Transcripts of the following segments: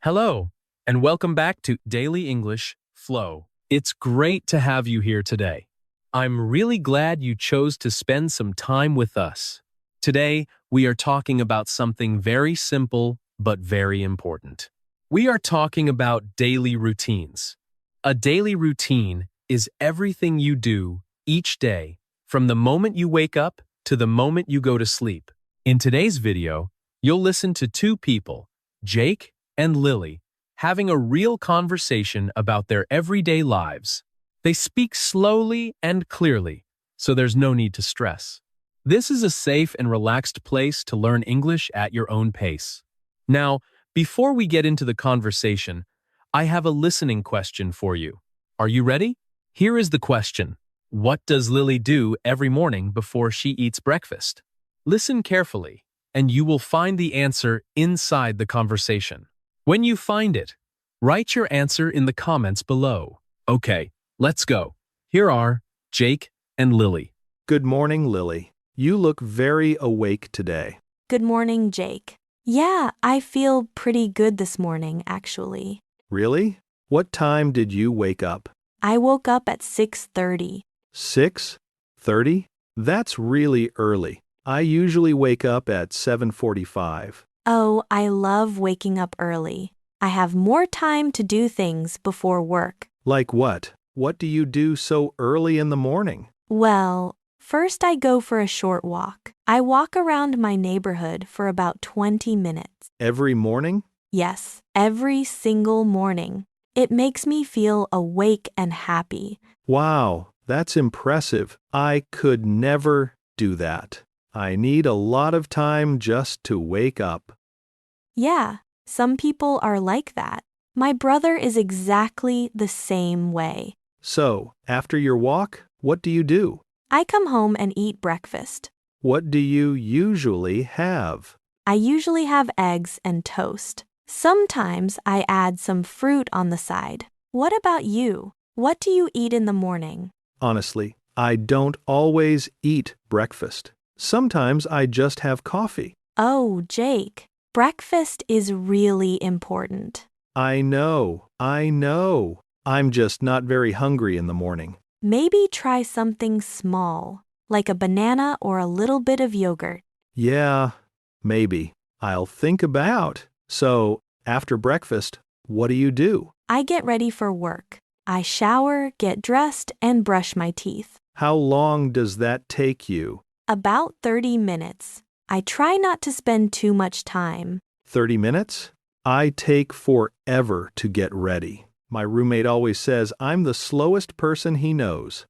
Hello, and welcome back to Daily English Flow. It's great to have you here today. I'm really glad you chose to spend some time with us. Today, we are talking about something very simple but very important. We are talking about daily routines. A daily routine is everything you do each day, from the moment you wake up to the moment you go to sleep. In today's video, you'll listen to two people, Jake and Lily, having a real conversation about their everyday lives. They speak slowly and clearly, so there's no need to stress. This is a safe and relaxed place to learn English at your own pace. Now, before we get into the conversation, I have a listening question for you. Are you ready? Here is the question. What does Lily do every morning before she eats breakfast? Listen carefully, and you will find the answer inside the conversation. When you find it, write your answer in the comments below. Okay, let's go. Here are Jake and Lily. Good morning, Lily. You look very awake today. Good morning, Jake. Yeah, I feel pretty good this morning, actually. Really? What time did you wake up? I woke up at 6:30. 6:30? That's really early. I usually wake up at 7:45. Oh, I love waking up early. I have more time to do things before work. Like what? What do you do so early in the morning? Well, first I go for a short walk. I walk around my neighborhood for about 20 minutes. Every morning? Yes, every single morning. It makes me feel awake and happy. Wow, that's impressive. I could never do that. I need a lot of time just to wake up. Yeah, some people are like that. My brother is exactly the same way. So, after your walk, what do you do? I come home and eat breakfast. What do you usually have? I usually have eggs and toast. Sometimes I add some fruit on the side. What about you? What do you eat in the morning? Honestly, I don't always eat breakfast. Sometimes I just have coffee. Oh, Jake, breakfast is really important. I know. I'm just not very hungry in the morning. Maybe try something small, like a banana or a little bit of yogurt. Yeah, maybe. I'll think about. So, after breakfast, what do you do? I get ready for work. I shower, get dressed, and brush my teeth. How long does that take you? About 30 minutes. I try not to spend too much time. 30 minutes? I take forever to get ready. My roommate always says I'm the slowest person he knows.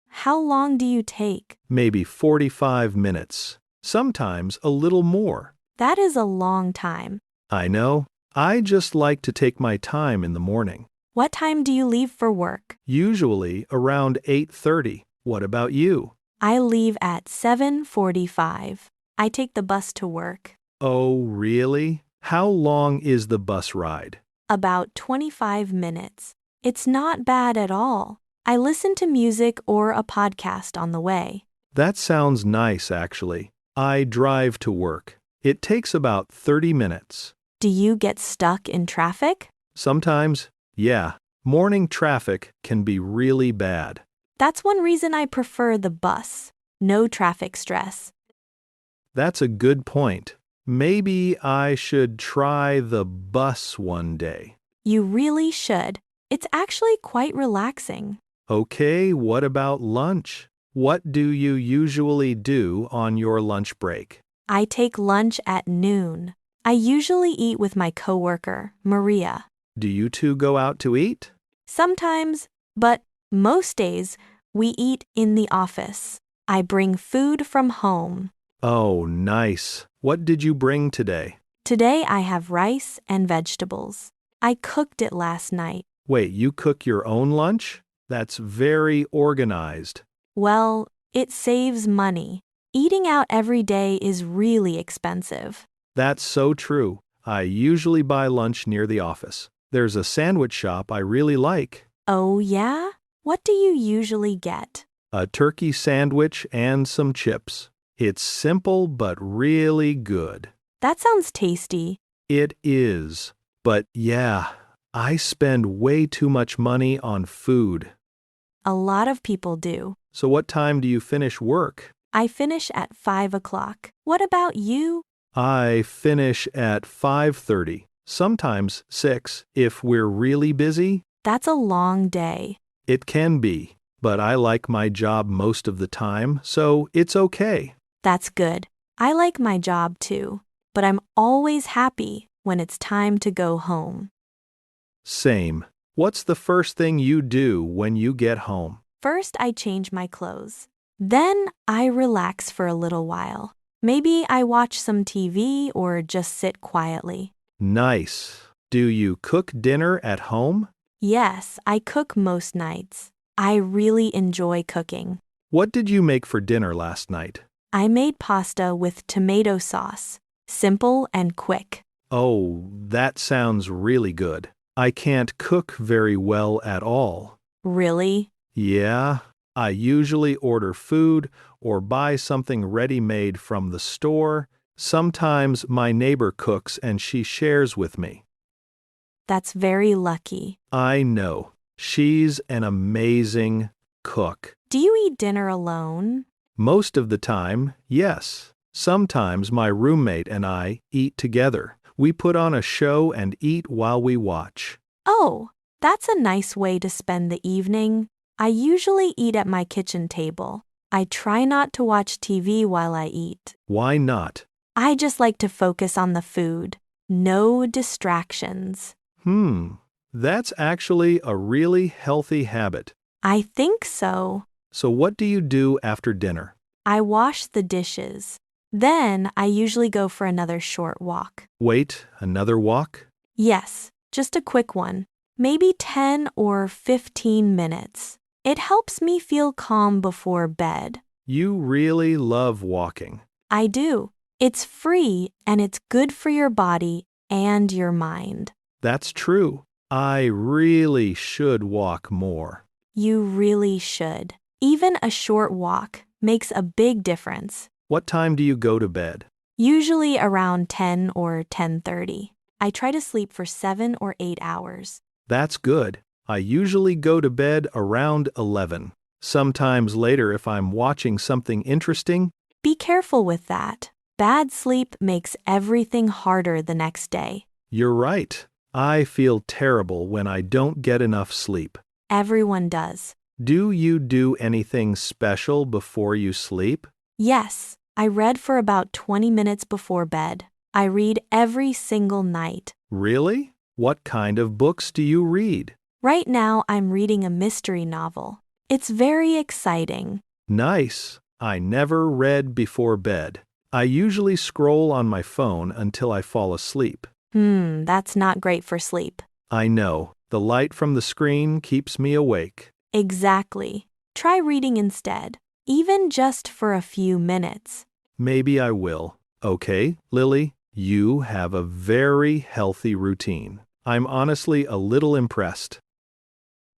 How long do you take? Maybe 45 minutes. Sometimes a little more. That is a long time. I know. I just like to take my time in the morning. What time do you leave for work? Usually around 8:30. What about you? I leave at 7:45. I take the bus to work. Oh, really? How long is the bus ride? About 25 minutes. It's not bad at all. I listen to music or a podcast on the way. That sounds nice, actually. I drive to work. It takes about 30 minutes. Do you get stuck in traffic? Sometimes, yeah. Morning traffic can be really bad. That's one reason I prefer the bus. No traffic stress. That's a good point. Maybe I should try the bus one day. You really should. It's actually quite relaxing. Okay, what about lunch? What do you usually do on your lunch break? I take lunch at noon. I usually eat with my coworker, Maria. Do you two go out to eat? Sometimes, but most days, we eat in the office. I bring food from home. Oh, nice. What did you bring today? Today I have rice and vegetables. I cooked it last night. Wait, you cook your own lunch? That's very organized. Well, it saves money. Eating out every day is really expensive. That's so true. I usually buy lunch near the office. There's a sandwich shop I really like. Oh, yeah? What do you usually get? A turkey sandwich and some chips. It's simple but really good. That sounds tasty. It is. But yeah, I spend way too much money on food. A lot of people do. So what time do you finish work? I finish at 5 o'clock. What about you? I finish at 5:30, sometimes 6 if we're really busy. That's a long day. It can be, but I like my job most of the time, so it's okay. That's good. I like my job too, but I'm always happy when it's time to go home. Same. What's the first thing you do when you get home? First, I change my clothes. Then I relax for a little while. Maybe I watch some TV or just sit quietly. Nice. Do you cook dinner at home? Yes, I cook most nights. I really enjoy cooking. What did you make for dinner last night? I made pasta with tomato sauce. Simple and quick. Oh, that sounds really good. I can't cook very well at all. Really? Yeah, I usually order food or buy something ready-made from the store. Sometimes my neighbor cooks and she shares with me. That's very lucky. I know. She's an amazing cook. Do you eat dinner alone? Most of the time, yes. Sometimes my roommate and I eat together. We put on a show and eat while we watch. Oh, that's a nice way to spend the evening. I usually eat at my kitchen table. I try not to watch TV while I eat. Why not? I just like to focus on the food. No distractions. That's actually a really healthy habit. I think so. So what do you do after dinner? I wash the dishes. Then I usually go for another short walk. Wait, another walk? Yes, just a quick one. Maybe 10 or 15 minutes. It helps me feel calm before bed. You really love walking. I do. It's free and it's good for your body and your mind. That's true. I really should walk more. You really should. Even a short walk makes a big difference. What time do you go to bed? Usually around 10 or 10:30. I try to sleep for 7 or 8 hours. That's good. I usually go to bed around 11. Sometimes later if I'm watching something interesting. Be careful with that. Bad sleep makes everything harder the next day. You're right. I feel terrible when I don't get enough sleep. Everyone does. Do you do anything special before you sleep? Yes, I read for about 20 minutes before bed. I read every single night. Really? What kind of books do you read? Right now, I'm reading a mystery novel. It's very exciting. Nice. I never read before bed. I usually scroll on my phone until I fall asleep. That's not great for sleep. I know. The light from the screen keeps me awake. Exactly. Try reading instead, even just for a few minutes. Maybe I will. Okay, Lily, you have a very healthy routine. I'm honestly a little impressed.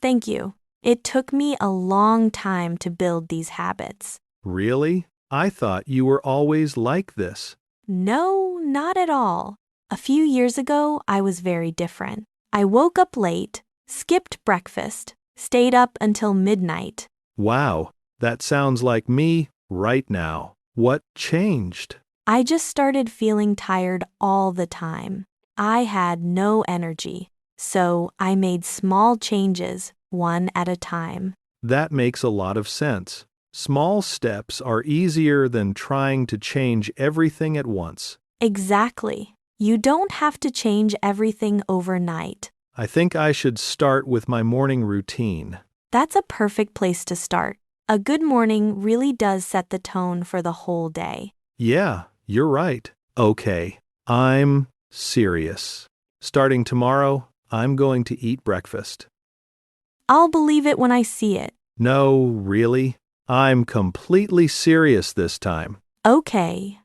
Thank you. It took me a long time to build these habits. Really? I thought you were always like this. No, not at all. A few years ago, I was very different. I woke up late, skipped breakfast, stayed up until midnight. Wow, that sounds like me right now. What changed? I just started feeling tired all the time. I had no energy, so I made small changes, one at a time. That makes a lot of sense. Small steps are easier than trying to change everything at once. Exactly. You don't have to change everything overnight. I think I should start with my morning routine. That's a perfect place to start. A good morning really does set the tone for the whole day. Yeah, you're right. Okay, I'm serious. Starting tomorrow, I'm going to eat breakfast. I'll believe it when I see it. No, really? I'm completely serious this time. Okay.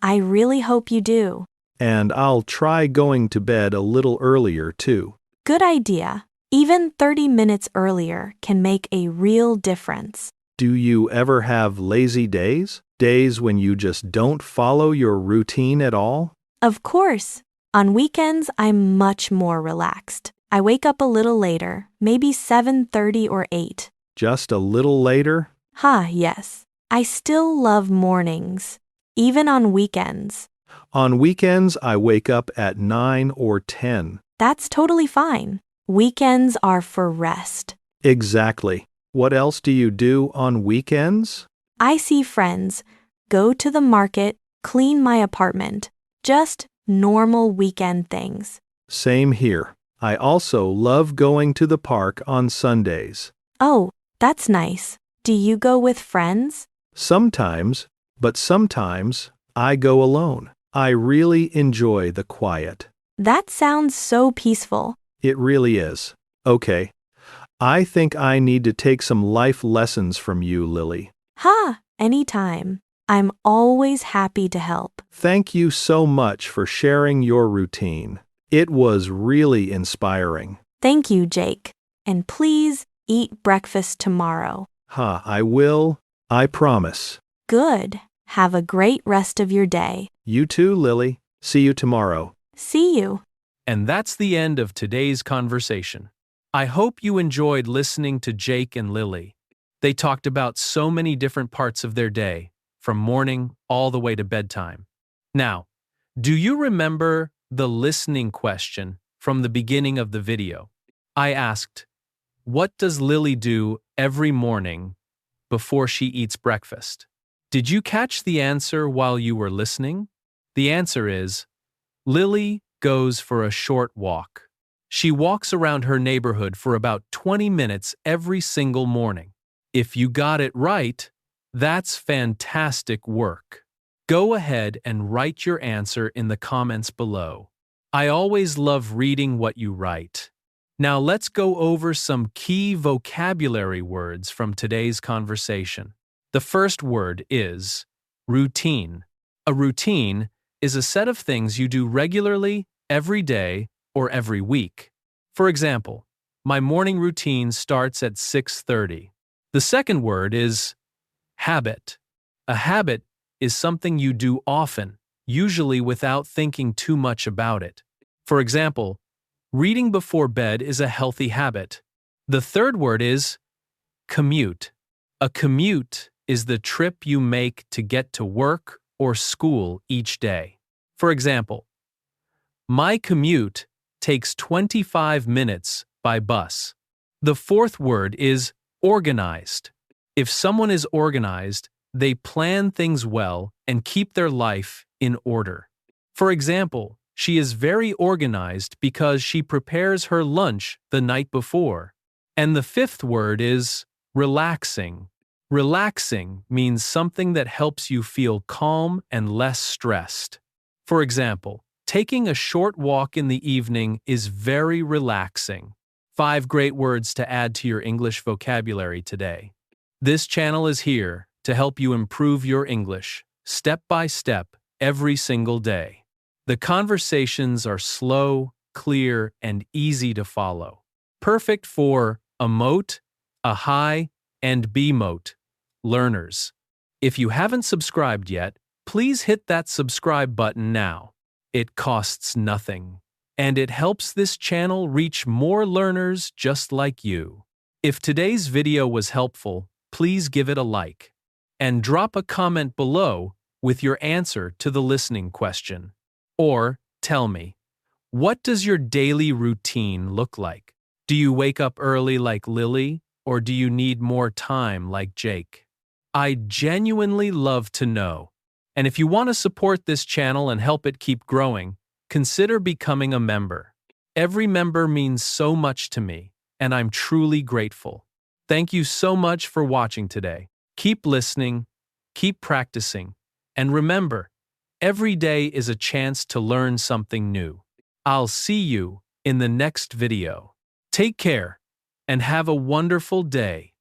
I really hope you do. And I'll try going to bed a little earlier, too. Good idea. Even 30 minutes earlier can make a real difference. Do you ever have lazy days? Days when you just don't follow your routine at all? Of course. On weekends, I'm much more relaxed. I wake up a little later, maybe 7:30 or 8. Just a little later? Yes. I still love mornings, even on weekends. On weekends, I wake up at 9 or 10. That's totally fine. Weekends are for rest. Exactly. What else do you do on weekends? I see friends, go to the market, clean my apartment. Just normal weekend things. Same here. I also love going to the park on Sundays. Oh, that's nice. Do you go with friends? Sometimes, but sometimes, I go alone. I really enjoy the quiet. That sounds so peaceful. It really is. Okay. I think I need to take some life lessons from you, Lily. Anytime. I'm always happy to help. Thank you so much for sharing your routine. It was really inspiring. Thank you, Jake. And please eat breakfast tomorrow. I will. I promise. Good. Have a great rest of your day. You too, Lily. See you tomorrow. See you. And that's the end of today's conversation. I hope you enjoyed listening to Jake and Lily. They talked about so many different parts of their day, from morning all the way to bedtime. Now, do you remember the listening question from the beginning of the video? I asked, what does Lily do every morning before she eats breakfast? Did you catch the answer while you were listening? The answer is, Lily goes for a short walk. She walks around her neighborhood for about 20 minutes every single morning. If you got it right, that's fantastic work. Go ahead and write your answer in the comments below. I always love reading what you write. Now let's go over some key vocabulary words from today's conversation. The first word is routine. A routine is a set of things you do regularly, every day, or every week. For example, my morning routine starts at 6:30. The second word is habit. A habit is something you do often, usually without thinking too much about it. For example, reading before bed is a healthy habit. The third word is commute. A commute is the trip you make to get to work or school each day. For example, my commute takes 25 minutes by bus. The fourth word is organized. If someone is organized, they plan things well and keep their life in order. For example, she is very organized because she prepares her lunch the night before. And the fifth word is relaxing. Relaxing means something that helps you feel calm and less stressed. For example, taking a short walk in the evening is very relaxing. 5 great words to add to your English vocabulary today. This channel is here to help you improve your English, step by step, every single day. The conversations are slow, clear, and easy to follow. Perfect for a mote, a high, and B-mote learners. If you haven't subscribed yet, please hit that subscribe button now. It costs nothing, and it helps this channel reach more learners just like you. If today's video was helpful, please give it a like, and drop a comment below with your answer to the listening question. Or tell me, what does your daily routine look like? Do you wake up early like Lily, or do you need more time like Jake? I genuinely love to know. And if you want to support this channel and help it keep growing, consider becoming a member. Every member means so much to me, and I'm truly grateful. Thank you so much for watching today. Keep listening, keep practicing, and remember, every day is a chance to learn something new. I'll see you in the next video. Take care, and have a wonderful day.